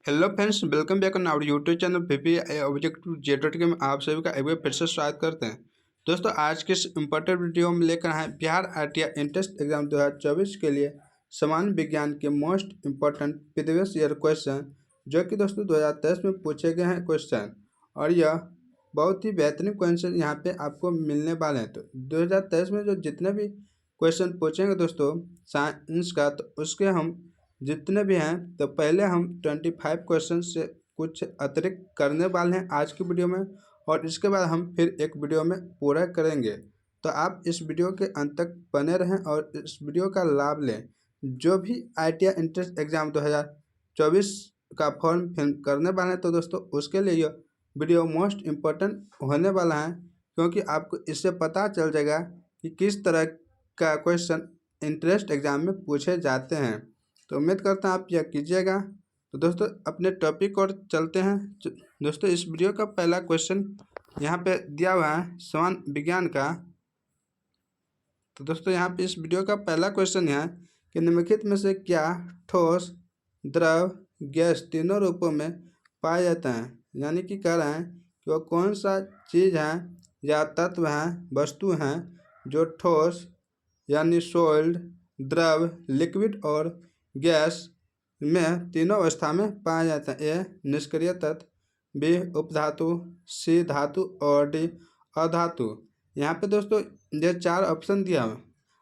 Hello friends, welcome back on our YouTube channel PP objective Z dot के में आप सभी का एक बार फिर से स्वागत करते हैं। दोस्तों, आज के इस इम्पोर्टेंट वीडियो में लेकर आए बिहार आरटीआई एंट्रेंस एग्जाम 2024 के लिए सामान्य विज्ञान के most important previous year question, जो कि दोस्तों 2023 में पूछे गए हैं क्वेश्चन। और यह बहुत ही बेहतरीन क्वेश्चन यहाँ पे आपको मिलने वाले हैं। तो 2023 में जो जितने भी क्वेश्चन पूछेंगे दोस्तों साइंस का, तो उसके हम जितने भी हैं, तो पहले हम 25 क्वेश्चन से कुछ अतिरिक्त करने वाले हैं आज की वीडियो में, और इसके बाद हम फिर एक वीडियो में पूरा करेंगे। तो आप इस वीडियो के अंत तक बने रहें और इस वीडियो का लाभ लें। जो भी आईटीआई एंट्रेंस एग्जाम 2024 का फॉर्म फिल करने वाले हैं, तो दोस्तों उसके लिए यह वीडियो मोस्ट इम्पोर्टेंट होने वाला है, क्योंकि आपको इससे पता चल जाएगा कि किस तरह का क्वेश्चन इंट्रेंस एग्जाम में पूछे जाते हैं। तो उम्मीद करता हूँ आप यह कीजिएगा। तो दोस्तों, अपने टॉपिक और चलते हैं। दोस्तों, इस वीडियो का पहला क्वेश्चन यहाँ पे दिया हुआ है सामान्य विज्ञान का। तो दोस्तों, यहाँ पे इस वीडियो का पहला क्वेश्चन है कि निम्नलिखित में से क्या ठोस, द्रव, गैस तीनों रूपों में पाया जाता है। यानी कि कह रहे हैं कि वह कौन सा चीज़ है या तत्व है, वस्तु हैं, जो ठोस यानी सॉलिड, द्रव लिक्विड और गैस में तीनों अवस्था में पाया जाता है। ए निष्क्रिय तत्व, बी उपधातु, सी धातु और डी अधातु। यहाँ पे दोस्तों ये 4 ऑप्शन दिया हुआ।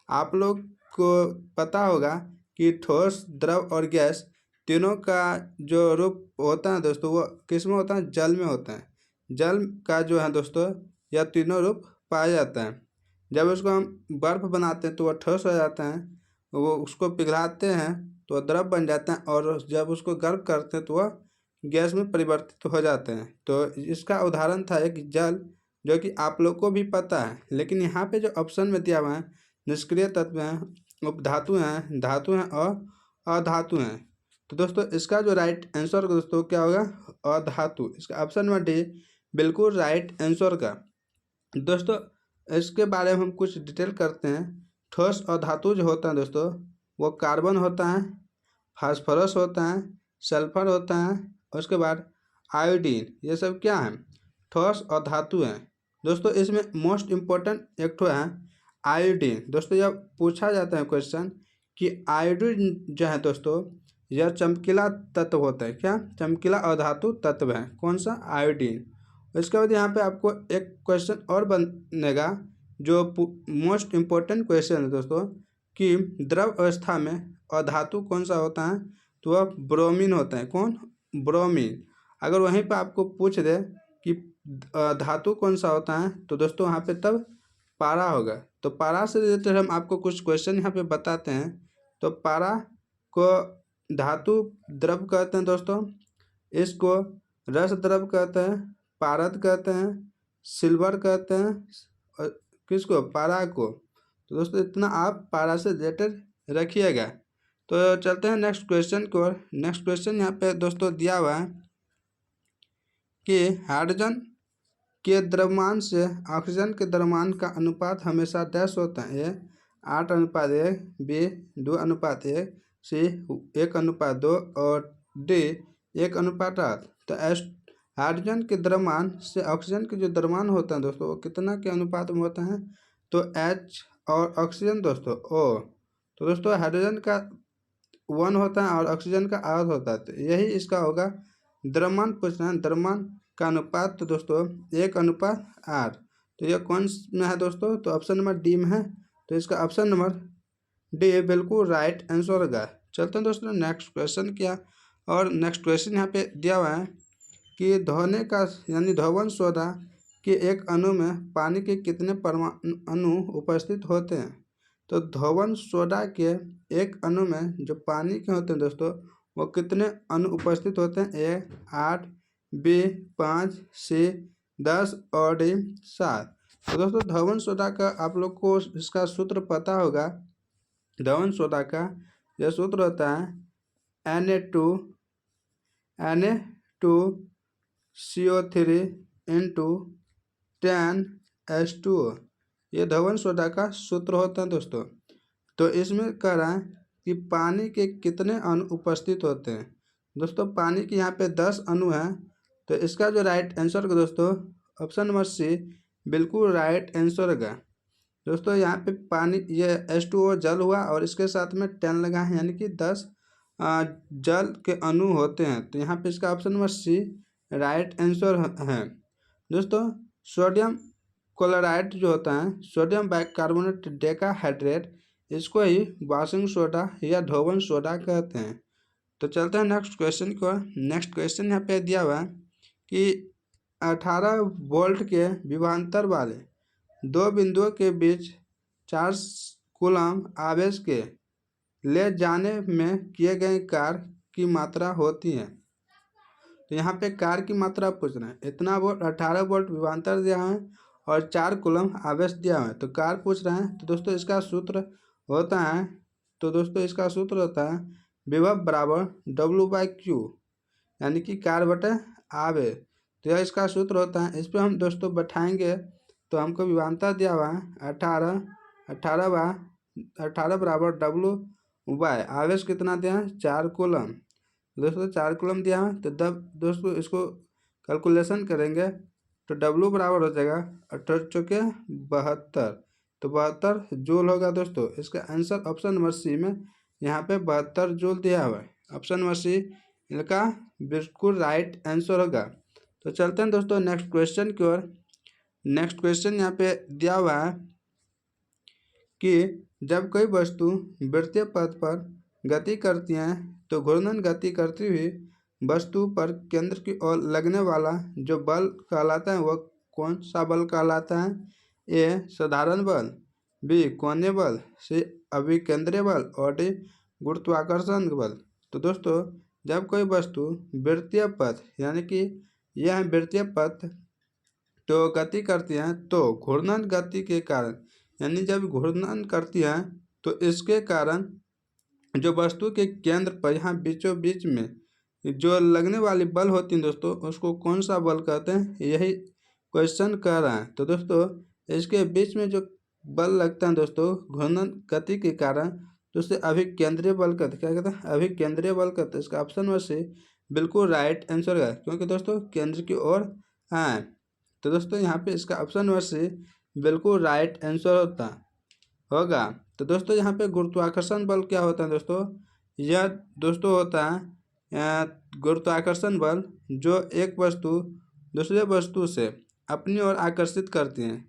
आप लोग को पता होगा कि ठोस, द्रव और गैस तीनों का जो रूप होता है दोस्तों, वो किस में होता है? जल में होता है। जल का जो है दोस्तों, यह तीनों रूप पाया जाता है। जब उसको हम बर्फ़ बनाते हैं तो वह ठोस हो जाता है, वो उसको पिघलाते हैं तो द्रव बन जाता है, और जब उसको गर्म करते हैं तो वह गैस में परिवर्तित हो जाते हैं। तो इसका उदाहरण था एक जल, जो कि आप लोग को भी पता है। लेकिन यहाँ पे जो ऑप्शन में दिया हुआ है, निष्क्रिय तत्व हैं, उपधातु हैं, धातु हैं और अधातु हैं। तो दोस्तों, इसका जो राइट आंसर दोस्तों क्या होगा? अधातु। इसका ऑप्शन नंबर डी बिल्कुल राइट आंसर का। दोस्तों, इसके बारे में हम कुछ डिटेल करते हैं। ठोस और धातु जो होता है दोस्तों, वो कार्बन होता है, फास्फोरस होता है, सल्फर होता है, और उसके बाद आयोडीन। ये सब क्या है? ठोस और धातु हैं। दोस्तों, इसमें मोस्ट इम्पोर्टेंट एक ठो है आयोडीन। दोस्तों, जब पूछा जाता है क्वेश्चन कि आयोडीन जो है दोस्तों, यह चमकीला तत्व होता है। क्या? चमकीला अधातु तत्व है। कौन सा? आयोडीन। इसके बाद यहाँ पे आपको एक क्वेश्चन और बनेगा, जो मोस्ट इम्पोर्टेंट क्वेश्चन है दोस्तों, कि द्रव अवस्था में अधातु कौन सा होता है? तो वह ब्रोमीन होता है। कौन? ब्रोमीन। अगर वहीं पर आपको पूछ दे कि धातु कौन सा होता है, तो दोस्तों वहाँ पे तब पारा होगा। तो पारा से रिलेटेड हम आपको कुछ क्वेश्चन यहाँ पे बताते हैं। तो पारा को धातु द्रव कहते हैं दोस्तों, इसको रस द्रव कहते हैं, पारद कहते हैं, सिल्वर कहते हैं, और किसको? पारा को। तो दोस्तों, इतना आप पारा से रिलेटेड रखिएगा। तो चलते हैं नेक्स्ट क्वेश्चन को। नेक्स्ट क्वेश्चन यहाँ पे दोस्तों दिया हुआ है कि हाइड्रोजन के द्रव्यमान से ऑक्सीजन के द्रव्यमान का अनुपात हमेशा डैश होता है। ए 8:1, बी 2:1, सी 1:2 और डी 1:8। तो हाइड्रोजन के द्रव्यमान से ऑक्सीजन के जो द्रव्यमान होता है दोस्तों, वो कितना के अनुपात में होता है? तो H और ऑक्सीजन दोस्तों O। तो दोस्तों, हाइड्रोजन का 1 होता है और ऑक्सीजन का 8 होता है। तो यही इसका होगा। द्रव्यमान पूछना है, द्रव्यमान का अनुपात तो दोस्तों 1:8। तो यह कौन में है दोस्तों? तो ऑप्शन नंबर डी में है। तो इसका ऑप्शन नंबर डी बिल्कुल राइट आंसर होगा। चलते हैं दोस्तों नेक्स्ट क्वेश्चन क्या। और नेक्स्ट क्वेश्चन यहाँ पे दिया हुआ है कि धोने का यानी धोवन सोडा के एक अणु में पानी के कितने परमाणु अणु उपस्थित होते हैं। तो धोवन सोडा के एक अणु में जो पानी के होते हैं दोस्तों, वो कितने अणु उपस्थित होते हैं? ए 8, बी 5, सी 10 और डी 7। तो दोस्तों, धोवन सोडा का आप लोग को इसका सूत्र पता होगा। धोवन सोडा का यह सूत्र होता है Na2CO3 इंटू 10H2O। ये धोवन सोडा का सूत्र होता है दोस्तों। तो इसमें कह रहा है कि पानी के कितने अणु उपस्थित होते हैं। दोस्तों पानी के यहाँ पे 10 अणु हैं, तो इसका जो राइट आंसर होगा दोस्तों ऑप्शन नंबर सी बिल्कुल राइट आंसर होगा। दोस्तों यहाँ पे पानी ये H2O जल हुआ और इसके साथ में 10 लगा है, यानी कि 10 जल के अणु होते हैं, तो यहाँ पे इसका option number C right answer है। दोस्तों सोडियम क्लोराइड जो होता है, सोडियम बाइकार्बोनेट डेकाहाइड्रेट, इसको ही वॉशिंग सोडा या धोवन सोडा कहते हैं। तो चलते हैं नेक्स्ट क्वेश्चन को। नेक्स्ट क्वेश्चन यहाँ पे दिया हुआ है कि 18 वोल्ट के विभवांतर वाले दो बिंदुओं के बीच 4 कूलम आवेश के ले जाने में किए गए कार्य की मात्रा होती है। तो यहाँ पे कार्य की मात्रा पूछ रहे हैं। इतना वोल्ट 18 वोल्ट विभवांतर दिया है और 4 कूलम आवेश दिया है, तो कार्य पूछ रहे हैं। तो दोस्तों इसका सूत्र होता है, विभव बराबर W/Q, यानी कि कार्य बटे आवेश। तो यह इसका सूत्र होता है। इस पर हम दोस्तों बैठाएंगे तो हमको विभवांतर दिया हुआ है 18 बराबर W/, आवेश कितना दिया है 4 कूलम। दोस्तों 4 कूलम दिया है, तो तब दोस्तों इसको कैलकुलेशन करेंगे तो W बराबर हो जाएगा 18 चौके 72, तो 72 जूल होगा। दोस्तों इसका आंसर ऑप्शन नंबर सी में यहाँ पे 72 जूल दिया हुआ है। ऑप्शन नंबर सी इनका बिल्कुल राइट आंसर होगा। तो चलते हैं दोस्तों नेक्स्ट क्वेश्चन की ओर। नेक्स्ट क्वेश्चन यहाँ पे दिया हुआ है कि जब कोई वस्तु वृत्तीय पथ पर गति करती है तो घूर्णन गति करती हुई वस्तु पर केंद्र की ओर लगने वाला जो बल कहलाता है वह कौन सा बल कहलाता है? ए साधारण बल, बी कोणीय बल, सी अभिकेंद्रीय बल और डी गुरुत्वाकर्षण बल। तो दोस्तों जब कोई वस्तु वृत्तीय पथ, यानी कि यह वृत्तीय पथ तो गति करती है तो घूर्णन गति के कारण, यानी जब घूर्णन करती है तो इसके कारण जो वस्तु के केंद्र पर यहाँ बीचों बीच में जो लगने वाली बल होती है दोस्तों उसको कौन सा बल कहते हैं, यही क्वेश्चन कह रहा है। तो दोस्तों इसके बीच में जो बल लगता है दोस्तों घूर्णन गति के कारण, तो उसे अभिकेंद्रीय बल कहते हैं। क्या कहते हैं? अभिकेंद्रीय बल कहते हैं। इसका ऑप्शन नंबर से बिल्कुल राइट आंसर है, क्योंकि दोस्तों केंद्र की ओर है। तो दोस्तों यहाँ पे इसका ऑप्शन नंबर से बिल्कुल राइट आंसर होगा। तो दोस्तों यहाँ पे गुरुत्वाकर्षण बल क्या होता है दोस्तों? यह दोस्तों होता है गुरुत्वाकर्षण बल जो एक वस्तु दूसरे वस्तु से अपनी ओर आकर्षित करती है।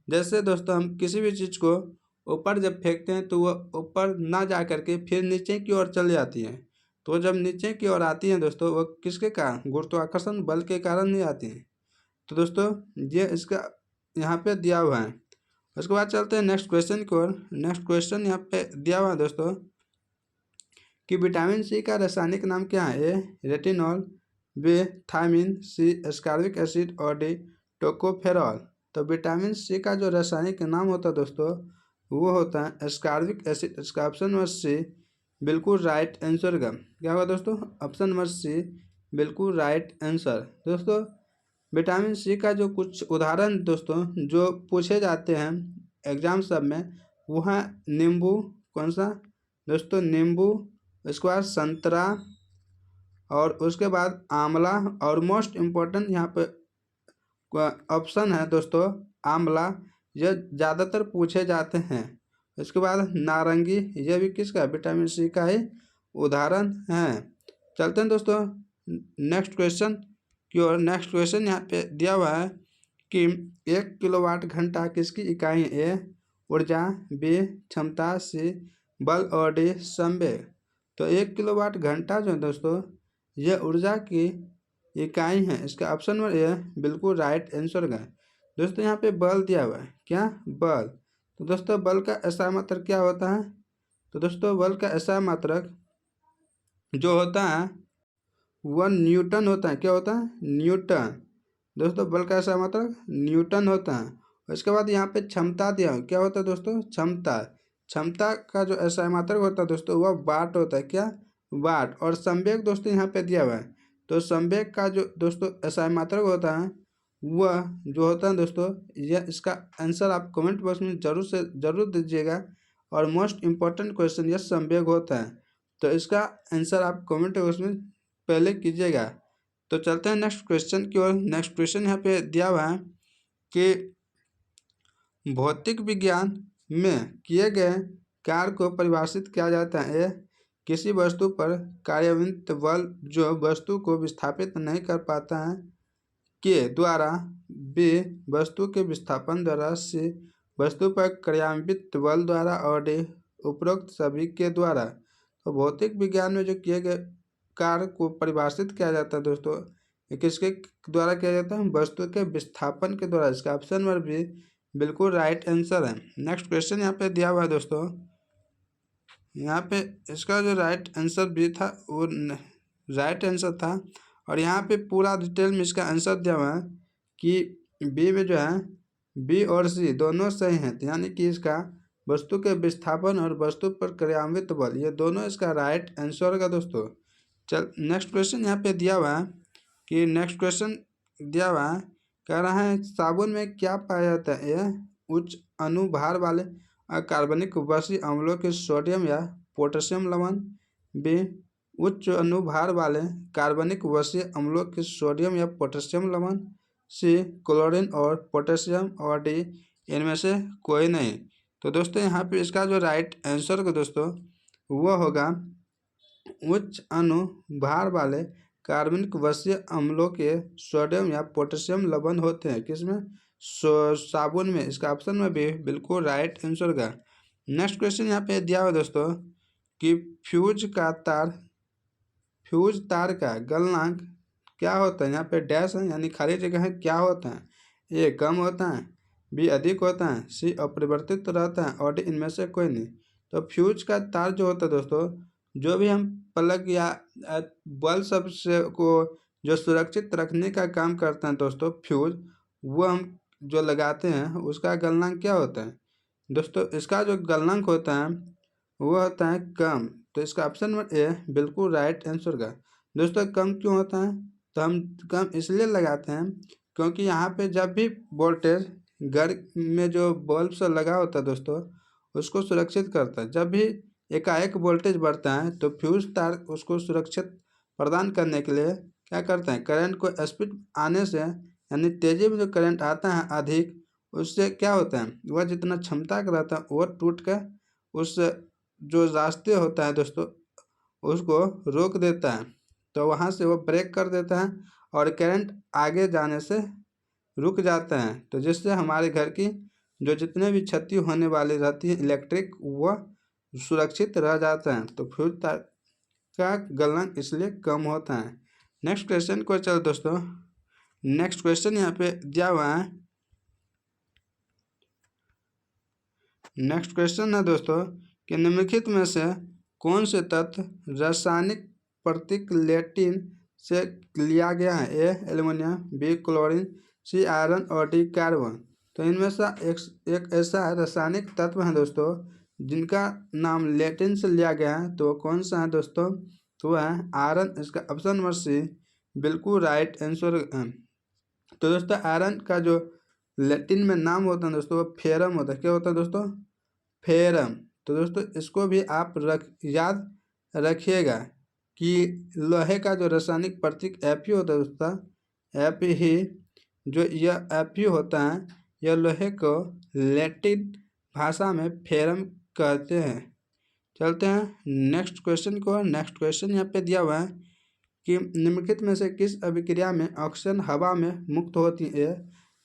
जैसे दोस्तों हम किसी भी चीज़ को ऊपर जब फेंकते हैं तो वह ऊपर ना जा करके फिर नीचे की ओर चली जाती है। तो जब नीचे की ओर आती हैं दोस्तों वह किसके कारण? गुरुत्वाकर्षण बल के कारण नहीं आती हैं। तो दोस्तों ये इसका यहाँ पे दिया हुआ है। उसके बाद चलते हैं नेक्स्ट क्वेश्चन की ओर। नेक्स्ट क्वेश्चन यहाँ पे दिया हुआ है दोस्तों कि विटामिन सी का रासायनिक नाम क्या है? A retinol, B thiamine, C ascorbic acid और डी टोकोफेरॉल। तो विटामिन सी का जो रासायनिक नाम होता है दोस्तों वो होता है एस्कॉर्बिक एसिड। इसका ऑप्शन नंबर सी बिल्कुल राइट आंसर का क्या होगा दोस्तों? ऑप्शन नंबर सी बिल्कुल राइट आंसर। दोस्तों विटामिन सी का जो कुछ उदाहरण दोस्तों जो पूछे जाते हैं एग्जाम सब में, वो है नींबू, कौन सा दोस्तों? नींबू, उसके बाद संतरा और उसके बाद आंवला, और मोस्ट इम्पोर्टेंट यहाँ पे ऑप्शन है दोस्तों आंवला, ये ज़्यादातर पूछे जाते हैं। इसके बाद नारंगी, ये भी किसका? विटामिन सी का ही उदाहरण है। चलते हैं दोस्तों नेक्स्ट क्वेश्चन की ओर। नेक्स्ट क्वेश्चन यहाँ पे दिया हुआ है कि 1 किलोवाट घंटा किसकी इकाई है? ए ऊर्जा, बी क्षमता, सी बल और डी संवेग। तो 1 किलोवाट घंटा जो है दोस्तों यह ऊर्जा की इकाई है। इसका ऑप्शन नंबर ए बिल्कुल राइट आंसर है। दोस्तों यहाँ पे बल दिया हुआ है, क्या? बल। तो दोस्तों बल का ऐसा मात्रक क्या होता है? तो दोस्तों बल का ऐसा मात्रक जो होता है वह न्यूटन होता है। क्या होता है? न्यूटन। दोस्तों बल का ऐसा मात्रक न्यूटन होता है। उसके बाद यहाँ पे क्षमता दिया है, क्या होता है दोस्तों? क्षमता। क्षमता का जो ऐसा मात्रक होता है दोस्तों वह वाट होता है। क्या? वाट। और संवेग दोस्तों यहाँ पे दिया हुआ है, तो संवेग का जो दोस्तों ऐसा मात्रक होता है वह जो होता है दोस्तों, यह इसका आंसर आप कमेंट बॉक्स में जरूर दीजिएगा। और मोस्ट इम्पोर्टेंट क्वेश्चन यह संवेग होता है, तो इसका आंसर आप कमेंट बॉक्स में पहले कीजिएगा। तो चलते हैं नेक्स्ट क्वेश्चन की ओर। नेक्स्ट क्वेश्चन यहाँ पे दिया हुआ है कि भौतिक विज्ञान में किए गए कार्य को परिभाषित किया जाता है। ए, किसी वस्तु पर कार्यान्वित बल जो वस्तु को विस्थापित नहीं कर पाता है के द्वारा। बी, वस्तु के विस्थापन द्वारा। सी, वस्तु पर कार्यान्वित बल द्वारा। और डी, उपरोक्त सभी के द्वारा। तो भौतिक विज्ञान में जो किए गए कार्य को परिभाषित किया जाता है दोस्तों, ये किसके द्वारा किया जाता है? वस्तु के विस्थापन के द्वारा। इसका ऑप्शन नंबर बी बिल्कुल राइट आंसर है। नेक्स्ट क्वेश्चन यहाँ पे दिया हुआ है दोस्तों, यहाँ पे इसका जो राइट आंसर बी था वो राइट आंसर था। और यहाँ पे पूरा डिटेल में इसका आंसर दिया हुआ है कि बी में जो है बी और सी दोनों सही हैं, यानी कि इसका वस्तु के विस्थापन और वस्तु पर कार्यान्वित बल ये दोनों इसका राइट आंसर होगा दोस्तों। चल नेक्स्ट क्वेश्चन यहाँ पे दिया हुआ है कि नेक्स्ट क्वेश्चन दिया हुआ है, कह रहा है साबुन में क्या पाया जाता है? यह उच्च अनुभार वाले अकार्बनिक वसी अम्लों के सोडियम या पोटेशियम लवण। बी, उच्च अनुभार वाले कार्बनिक वसी अम्लों के सोडियम या पोटेशियम लवण। सी, क्लोरीन और पोटेशियम। और डी, इनमें से कोई नहीं। तो दोस्तों यहाँ पे इसका जो राइट आंसर होगा दोस्तों वो होगा उच्च अनुभार वाले कार्बनिक वसीय अम्लों के सोडियम या पोटेशियम लवण होते हैं किसमें? साबुन में। इसका ऑप्शन में भी बिल्कुल राइट आंसर होगा। नेक्स्ट क्वेश्चन यहाँ पे दिया हुआ दोस्तों कि फ्यूज तार का गलनांक क्या होता है? यहाँ पे डैश है यानी खाली जगह है, क्या होता है? ए, कम होता है। बी, अधिक होता है। सी, अपरिवर्तित रहता है। और डी, इनमें से कोई नहीं। तो फ्यूज का तार जो होता है दोस्तों, जो भी हम प्लग या बल्ब सब से को जो सुरक्षित रखने का काम करते हैं दोस्तों फ्यूज, वो हम जो लगाते हैं उसका गलनांक क्या होता है दोस्तों? इसका जो गलनांक होता है वो होता है कम। तो इसका ऑप्शन नंबर ए बिल्कुल राइट आंसर का। दोस्तों कम क्यों होता है? तो हम कम इसलिए लगाते हैं क्योंकि यहाँ पे जब भी वोल्टेज घर में जो बल्ब से लगा होता है दोस्तों उसको सुरक्षित करता है। जब भी एकाएक वोल्टेज बढ़ता है तो फ्यूज तार उसको सुरक्षित प्रदान करने के लिए क्या करते हैं? करंट को स्पीड आने से यानी तेजी में जो करंट आता है अधिक, उससे क्या होता है वह जितना क्षमता का रहता है वो टूट कर उस जो रास्ते होता है दोस्तों उसको रोक देता है। तो वहाँ से वो ब्रेक कर देता है और करंट आगे जाने से रुक जाता है। तो जिससे हमारे घर की जो जितने भी क्षति होने वाली रहती है इलेक्ट्रिक वह सुरक्षित रह जाता है। तो फ्यूज तार का गलनांक इसलिए कम होता है। नेक्स्ट क्वेश्चन को चलो दोस्तों। नेक्स्ट क्वेश्चन यहाँ पे दिया हुआ है। नेक्स्ट क्वेश्चन है दोस्तों कि निम्नलिखित में से कौन से तत्व रासायनिक प्रतीक लैटिन से लिया गया है? A, aluminium. B, chlorine. C, iron. और डी, कार्बन। तो इनमें से एक ऐसा रासायनिक तत्व है दोस्तों जिनका नाम लैटिन से लिया गया है। तो कौन सा है दोस्तों? तो है आयरन। इसका ऑप्शन नंबर सी बिल्कुल राइट आंसर है। तो दोस्तों आयरन का जो लैटिन में नाम होता है दोस्तों वो फेरम होता है। क्या होता है दोस्तों? फेरम। तो दोस्तों इसको भी आप याद रखिएगा कि लोहे का जो रासायनिक प्रतीक Fe होता है दोस्तों, Fe ही जो यह Fe होता है यह लोहे को लैटिन भाषा में फेरम कहते हैं। चलते हैं नेक्स्ट क्वेश्चन को। नेक्स्ट क्वेश्चन यहाँ पे दिया हुआ है कि निम्नलिखित में से किस अभिक्रिया में ऑक्सीजन हवा में मुक्त होती है? ए,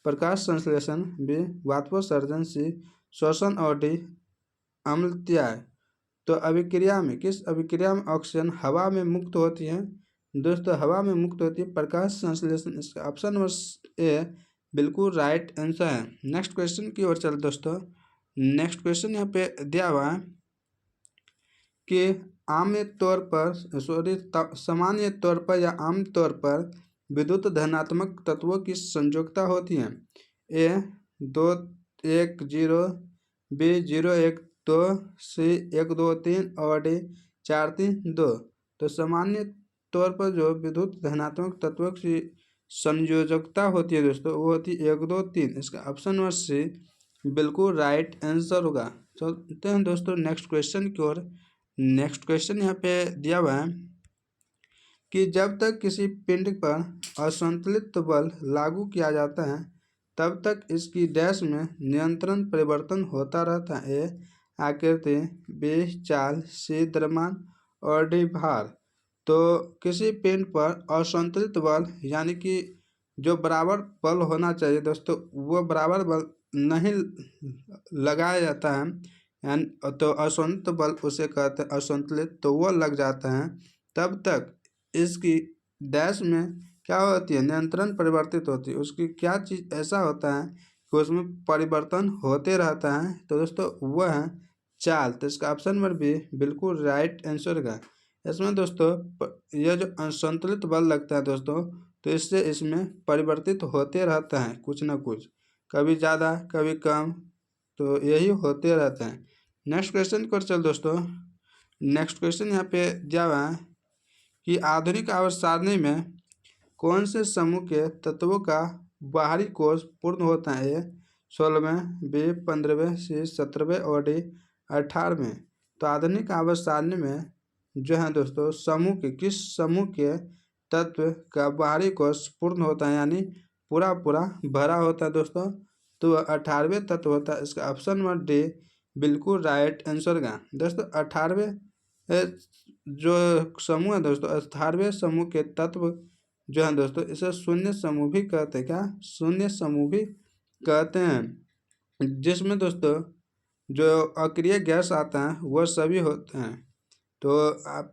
प्रकाश संश्लेषण। बी, वाष्पोत्सर्जन। सी, श्वसन। और डी, अम्लत्याग। तो अभिक्रिया में किस अभिक्रिया में ऑक्सीजन हवा में मुक्त होती है? दोस्तों हवा में मुक्त होती है प्रकाश संश्लेषण। इसका ऑप्शन नंबर ए बिल्कुल राइट आंसर है। नेक्स्ट क्वेश्चन की ओर चल दोस्तों। नेक्स्ट क्वेश्चन यहाँ पे दिया हुआ है कि सामान्य तौर पर या आम तौर पर विद्युत धनात्मक तत्वों की संयोजकता होती है। ए, 2 1 0। बी, 0 1 2। सी, 1 2 3। और डी, 4 3 2। तो सामान्य तौर पर जो विद्युत धनात्मक तत्वों की संयोजकता होती है दोस्तों वो होती है 1 2 3। इसका ऑप्शन नंबर सी बिल्कुल राइट आंसर होगा। चलते हैं दोस्तों नेक्स्ट क्वेश्चन की ओर। नेक्स्ट क्वेश्चन यहाँ पे दिया हुआ है कि जब तक किसी पिंड पर असंतुलित बल लागू किया जाता है तब तक इसकी डैश में नियंत्रण परिवर्तन होता रहता है। ए आकृति, बी चाल, सी द्रव्यमान और डी भार। तो किसी पिंड पर असंतुलित बल यानी कि जो बराबर बल होना चाहिए दोस्तों वो बराबर बल नहीं लगाया जाता है यानी तो असंतुलित बल उसे कहते हैं असंतुलित, तो वो लग जाता है तब तक इसकी डैश में क्या होती है, नियंत्रण परिवर्तित होती है। उसकी क्या चीज़ ऐसा होता है कि उसमें परिवर्तन होते रहता है। तो दोस्तों वह है चाल। तो इसका ऑप्शन नंबर बी बिल्कुल राइट आंसर का। इसमें दोस्तों यह जो असंतुलित बल लगता है दोस्तों तो इससे इसमें परिवर्तित होते रहता है कुछ ना कुछ, कभी ज़्यादा कभी कम, तो यही होते रहता है। नेक्स्ट क्वेश्चन की ओर चल दोस्तों। नेक्स्ट क्वेश्चन यहाँ पे दिया हुआ है कि आधुनिक आवर्त सारणी में कौन से समूह के तत्वों का बाहरी कोष पूर्ण होता है। ए 16वें, बी 15वें, सी 17वें और डी 18वें। तो आधुनिक आवर्त सारणी में जो है दोस्तों समूह के किस समूह के तत्व का बाहरी कोष पूर्ण होता है यानी पूरा पूरा भरा होता है दोस्तों, तो 18वें तत्व होता है। इसका ऑप्शन नंबर डी बिल्कुल राइट आंसर का। दोस्तों 18वें जो समूह है दोस्तों 18वें समूह के तत्व जो है दोस्तों इसे शून्य समूह भी कहते हैं। क्या? शून्य समूह भी कहते हैं, जिसमें दोस्तों जो अक्रिय गैस आता है वह सभी होते हैं। तो आप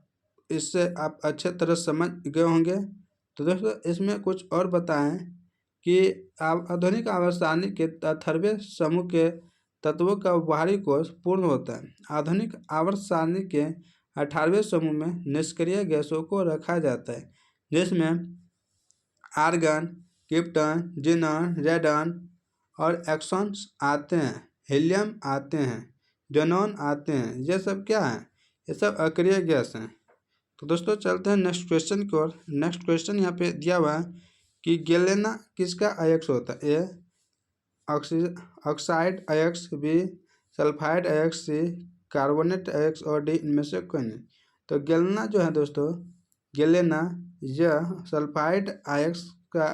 इससे आप अच्छे तरह समझ गए होंगे। तो दोस्तों इसमें कुछ और बताएं कि आप आधुनिक आवर्त सारणी के 18वें समूह के तत्वों का बाहरी कोष पूर्ण होता है। आधुनिक आवर्त सारणी के 18वें समूह में निष्क्रिय गैसों को रखा जाता है, जिसमें आर्गन, क्रिप्टन, जिनन, रेडन और एक्सॉन्स आते हैं, हीलियम आते हैं, ज़ेनॉन आते हैं। ये सब क्या है? ये सब अक्रिय गैस हैं। तो दोस्तों चलते हैं नेक्स्ट क्वेश्चन की ओर। नेक्स्ट क्वेश्चन यहाँ पे दिया हुआ है कि गैलेना किसका अयस्क होता है। ए ऑक्साइड अयस्क, बी सल्फाइड अयस्क, सी कार्बोनेट अयस्क और डी इनमें से कोई नहीं। तो गैलेना जो है दोस्तों गैलेना यह सल्फाइड अयस्क का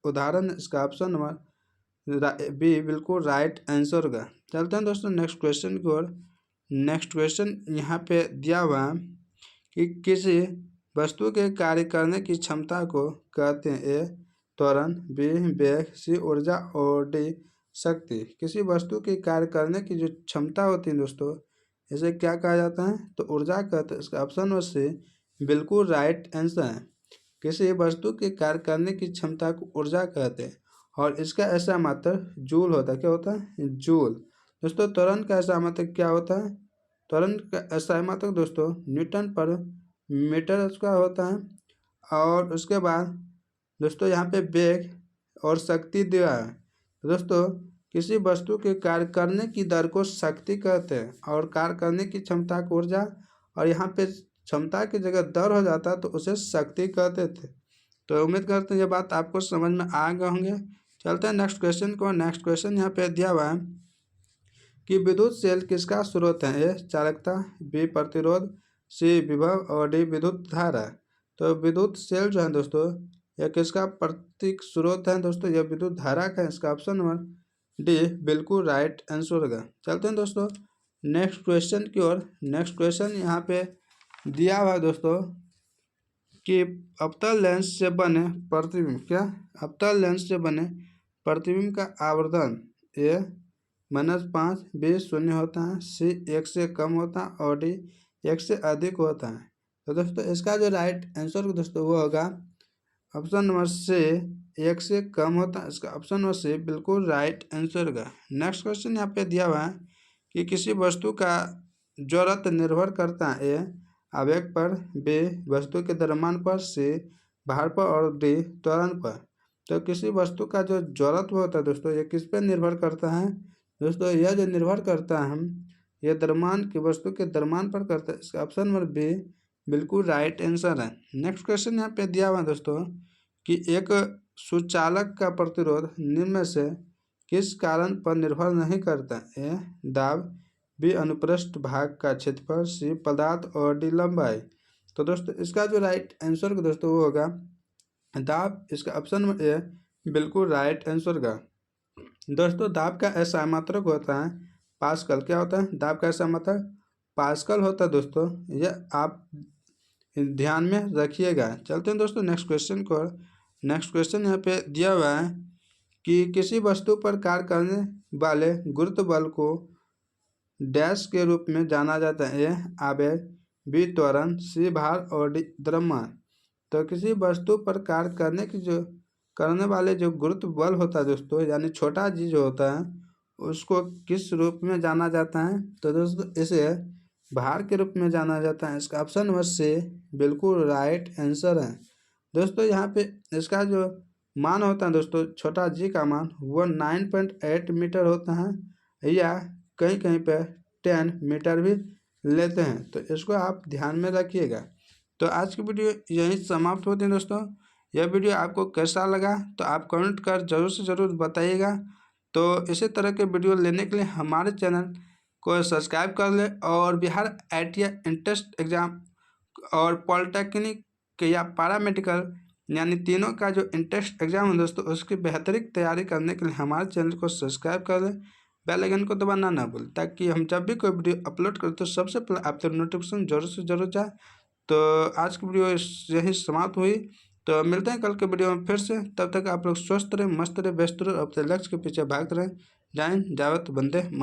उदाहरण। इसका ऑप्शन नंबर बी बिल्कुल राइट आंसर का। चलते हैं दोस्तों नेक्स्ट क्वेश्चन की ओर। नेक्स्ट क्वेश्चन यहाँ पे दिया हुआ है कि किसी वस्तु के कार्य करने की क्षमता को कहते हैं। ए त्वरण, बी वेग, सी ऊर्जा और डी शक्ति। किसी वस्तु के कार्य करने की जो क्षमता होती है दोस्तों इसे क्या कहा जाता है? तो ऊर्जा कहते हैं। इसका ऑप्शन नंबर सी बिल्कुल राइट आंसर है। किसी वस्तु के कार्य करने की क्षमता को ऊर्जा कहते हैं और इसका ऐसा मात्रक जूल होता है। क्या होता है? जूल। दोस्तों त्वरण का ऐसा मात्रक क्या होता है? त्वरण का ऐसा मात्रक दोस्तों न्यूटन पर मीटर उसका होता है। और उसके बाद दोस्तों यहाँ पे वेग और शक्ति दिया है। तो दोस्तों किसी वस्तु के कार्य करने की दर को शक्ति कहते हैं और कार्य करने की क्षमता को ऊर्जा, और यहाँ पे क्षमता की जगह दर हो जाता है तो उसे शक्ति कहते थे। तो उम्मीद करते हैं ये बात आपको समझ में आ गए होंगे। चलते हैं नेक्स्ट क्वेश्चन को। नेक्स्ट क्वेश्चन यहाँ पे दिया हुआ है कि विद्युत सेल किसका स्रोत है। ए चालकता, बी प्रतिरोध, सी विभव और डी विद्युत धारा। तो विद्युत सेल जो है दोस्तों यह किसका प्रतीक स्रोत है दोस्तों? यह विद्युत धारा का। इसका ऑप्शन नंबर डी बिल्कुल राइट आंसर होगा। चलते हैं दोस्तों नेक्स्ट क्वेश्चन की ओर। नेक्स्ट क्वेश्चन यहाँ पे दिया हुआ है दोस्तों कि अवतल लेंस से बने प्रतिबिंब, क्या अवतल लेंस से बने प्रतिबिंब का आवर्धन ए -5, बी 0 होता है, सी 1 से कम होता है और डी 1 से अधिक होता है। तो दोस्तों इसका जो राइट आंसर दोस्तों वो होगा ऑप्शन नंबर सी 1 से कम होता है। इसका ऑप्शन नंबर सी बिल्कुल राइट आंसर का। नेक्स्ट क्वेश्चन यहाँ पे दिया हुआ है कि किसी वस्तु का जड़त निर्भर करता है। ए आवेग पर, बी वस्तु के द्रव्यमान पर, सी भार पर और डी त्वरण पर। तो किसी वस्तु का जो जड़त होता है दोस्तों ये किस पर निर्भर करता है? दोस्तों यह जो निर्भर करता है यह द्रव्यमान की वस्तु के द्रव्यमान पर करता है। इसका ऑप्शन नंबर बी बिल्कुल राइट आंसर है। नेक्स्ट क्वेश्चन यहाँ पे दिया हुआ है दोस्तों कि एक सुचालक का प्रतिरोध निम्न में से किस कारण पर निर्भर नहीं करता। ए दाब, बी अनुप्रस्थ भाग का क्षेत्रफल, सी पदार्थ और डी लंबाई। तो दोस्तों इसका जो राइट आंसर का दोस्तों वो होगा दाब। इसका ऑप्शन नंबर ए बिल्कुल राइट आंसर का। दोस्तों दाब का ऐसा मात्रक होता है पास्कल। क्या होता है दाब का ऐसा मात्रक? पास्कल होता है दोस्तों। यह आप ध्यान में रखिएगा। चलते हैं दोस्तों नेक्स्ट क्वेश्चन को। नेक्स्ट क्वेश्चन यहाँ पे दिया हुआ है कि किसी वस्तु पर कार्य करने वाले गुरुत्व बल को डैश के रूप में जाना जाता है। ए आवेग, बी त्वरण, सी भार और डी द्रव्यमान। तो किसी वस्तु पर कार्य करने वाले जो गुरुत्व बल होता है दोस्तों, यानी छोटा जी जो होता है, उसको किस रूप में जाना जाता है? तो दोस्तों इसे भार के रूप में जाना जाता है। इसका ऑप्शन नंबर सी बिल्कुल राइट आंसर है। दोस्तों यहाँ पे इसका जो मान होता है दोस्तों, छोटा जी का मान वो 9.8 मीटर होता है, या कहीं कहीं पे 10 मीटर भी लेते हैं। तो इसको आप ध्यान में रखिएगा। तो आज की वीडियो यहीं समाप्त होती है दोस्तों। यह वीडियो आपको कैसा लगा तो आप कमेंट कर ज़रूर से ज़रूर बताइएगा। तो इसी तरह के वीडियो लेने के लिए हमारे चैनल को सब्सक्राइब कर ले, और बिहार ITI इंट्रेंस एग्ज़ाम और पॉलिटेक्निक के या पैरामेडिकल यानी तीनों का जो इंट्रेंस एग्ज़ाम है दोस्तों, उसकी बेहतरीन तैयारी करने के लिए हमारे चैनल को सब्सक्राइब कर लें, बेल आइकन को दबाना ना भूलें, ताकि हम जब भी कोई वीडियो अपलोड करें तो सबसे पहले आप तक नोटिफिकेशन जरूर से जरूर जाए। तो आज की वीडियो यही समाप्त हुई। तो मिलते हैं कल के वीडियो में फिर से। तब तक आप लोग स्वस्थ रहें, मस्त रहें, व्यस्त रहें, अपने लक्ष्य के पीछे भागते रहें। जय हिंद, जय भारत, वंदे मातरम।